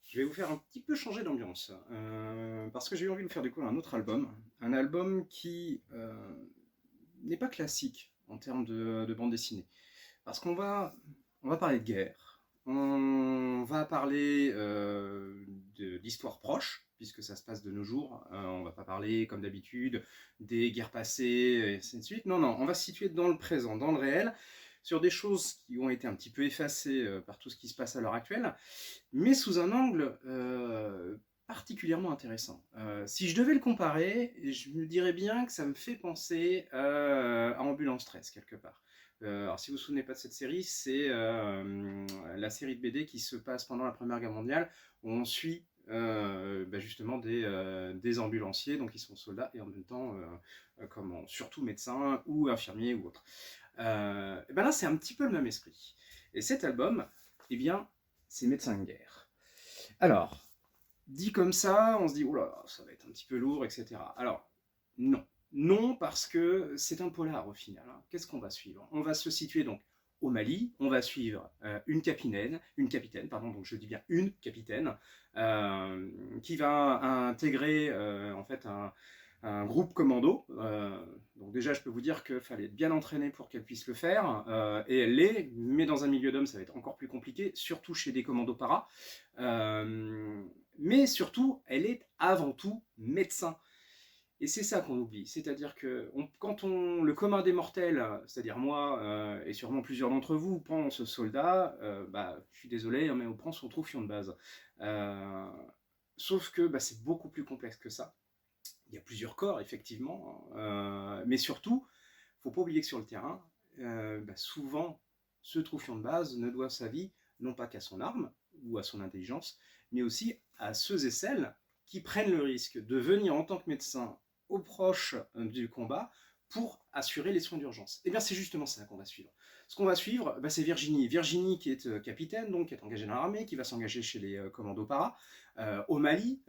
Je vais vous faire un petit peu changer d'ambiance, parce que j'ai eu envie de vous faire découvrir un autre album. Un album qui n'est pas classique en termes de bande dessinée. Parce on va parler de guerre, on va parler d'histoire proche, puisque ça se passe de nos jours. On va pas parler, comme d'habitude, des guerres passées, et ainsi de suite. Non, non, on va se situer dans le présent, dans le réel, sur des choses qui ont été un petit peu effacées par tout ce qui se passe à l'heure actuelle, mais sous un angle particulièrement intéressant. Si je devais le comparer, je me dirais bien que ça me fait penser à Ambulance 13, quelque part. Alors si vous ne vous souvenez pas de cette série, c'est la série de BD qui se passe pendant la Première Guerre mondiale, où on suit justement des ambulanciers, donc ils sont soldats et en même temps surtout médecins ou infirmiers ou autres. Et ben là c'est un petit peu le même esprit. Et cet album, eh bien, c'est Médecins de guerre. Alors, dit comme ça, on se dit, oula, ça va être un petit peu lourd, etc. Alors, non. Non, parce que c'est un polar au final. Hein. Qu'est-ce qu'on va suivre? On va se situer donc au Mali, on va suivre une capitaine, pardon, donc je dis bien une capitaine, qui va intégrer en fait un groupe commando. Donc déjà, je peux vous dire qu'il fallait être bien entraîné pour qu'elle puisse le faire, et elle l'est, mais dans un milieu d'hommes, ça va être encore plus compliqué, surtout chez des commandos para. Mais surtout, elle est avant tout médecin. Et c'est ça qu'on oublie, c'est-à-dire que le commun des mortels, c'est-à-dire moi et sûrement plusieurs d'entre vous, pense soldat, je suis désolé, hein, mais on prend son troufion de base. Euh, Sauf que c'est beaucoup plus complexe que ça. Il y a plusieurs corps, effectivement, mais surtout, il ne faut pas oublier que sur le terrain, souvent, ce troufion de base ne doit sa vie non pas qu'à son arme ou à son intelligence, mais aussi à ceux et celles qui prennent le risque de venir en tant que médecin aux proches du combat pour assurer les soins d'urgence. Et bien c'est justement ça qu'on va suivre. Ce qu'on va suivre, c'est Virginie. Virginie qui est capitaine, donc qui est engagée dans l'armée, qui va s'engager chez les commandos para, au Mali,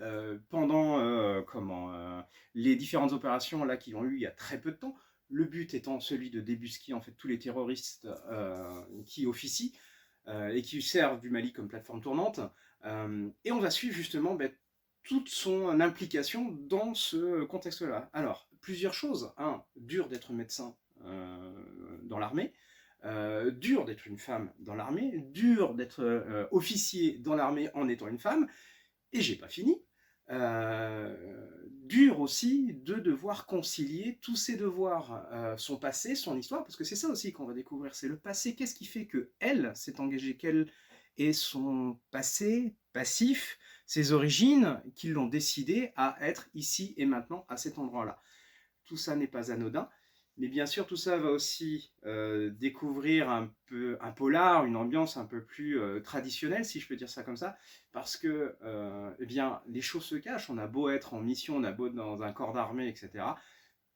pendant les différentes opérations là qui ont eu il y a très peu de temps. Le but étant celui de débusquer en fait tous les terroristes qui officient et qui servent du Mali comme plateforme tournante. Et on va suivre justement toute son implication dans ce contexte-là. Alors, plusieurs choses. Un, dur d'être médecin dans l'armée. Dur d'être une femme dans l'armée. Dur d'être officier dans l'armée en étant une femme. Et j'ai pas fini. Dur aussi de devoir concilier tous ses devoirs, son passé, son histoire, parce que c'est ça aussi qu'on va découvrir, c'est le passé. Qu'est-ce qui fait que elle s'est engagée, quel est son passé passif, ses origines, qui l'ont décidé à être ici et maintenant à cet endroit-là. Tout ça n'est pas anodin. Mais bien sûr, tout ça va aussi découvrir un peu un polar, une ambiance un peu plus traditionnelle, si je peux dire ça comme ça, parce que les choses se cachent. On a beau être en mission, on a beau être dans un corps d'armée, etc.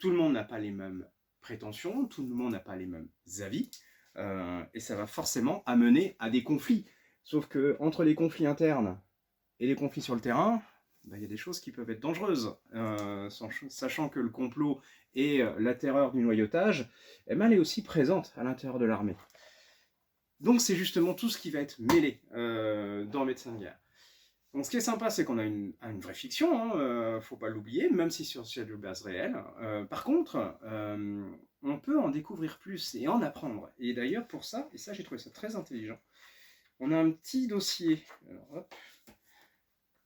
Tout le monde n'a pas les mêmes prétentions, tout le monde n'a pas les mêmes avis, et ça va forcément amener à des conflits. Sauf que entre les conflits internes et les conflits sur le terrain, il y a des choses qui peuvent être dangereuses, sachant que le complot et la terreur du noyautage, elle est aussi présente à l'intérieur de l'armée. Donc c'est justement tout ce qui va être mêlé dans Médecins de guerre. Donc ce qui est sympa, c'est qu'on a une vraie fiction, faut pas l'oublier, même si c'est de base réelle. Par contre, on peut en découvrir plus et en apprendre. Et d'ailleurs pour ça, et ça j'ai trouvé ça très intelligent, on a un petit dossier.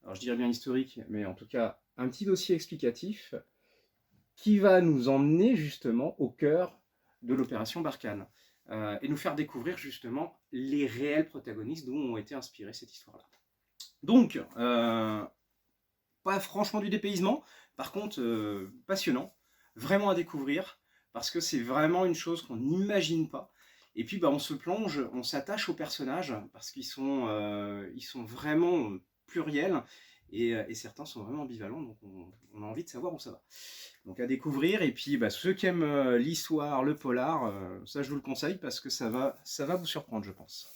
Alors je dirais bien historique, mais en tout cas un petit dossier explicatif qui va nous emmener justement au cœur de l'opération Barkhane et nous faire découvrir justement les réels protagonistes d'où ont été inspirées cette histoire-là. Donc, pas franchement du dépaysement, par contre passionnant, vraiment à découvrir, parce que c'est vraiment une chose qu'on n'imagine pas. Et puis on se plonge, on s'attache aux personnages, parce qu'ils sont vraiment pluriels, et certains sont vraiment ambivalents, donc on a envie de savoir où ça va. Donc à découvrir, et puis ceux qui aiment l'histoire, le polar, ça je vous le conseille, parce que ça va vous surprendre, je pense.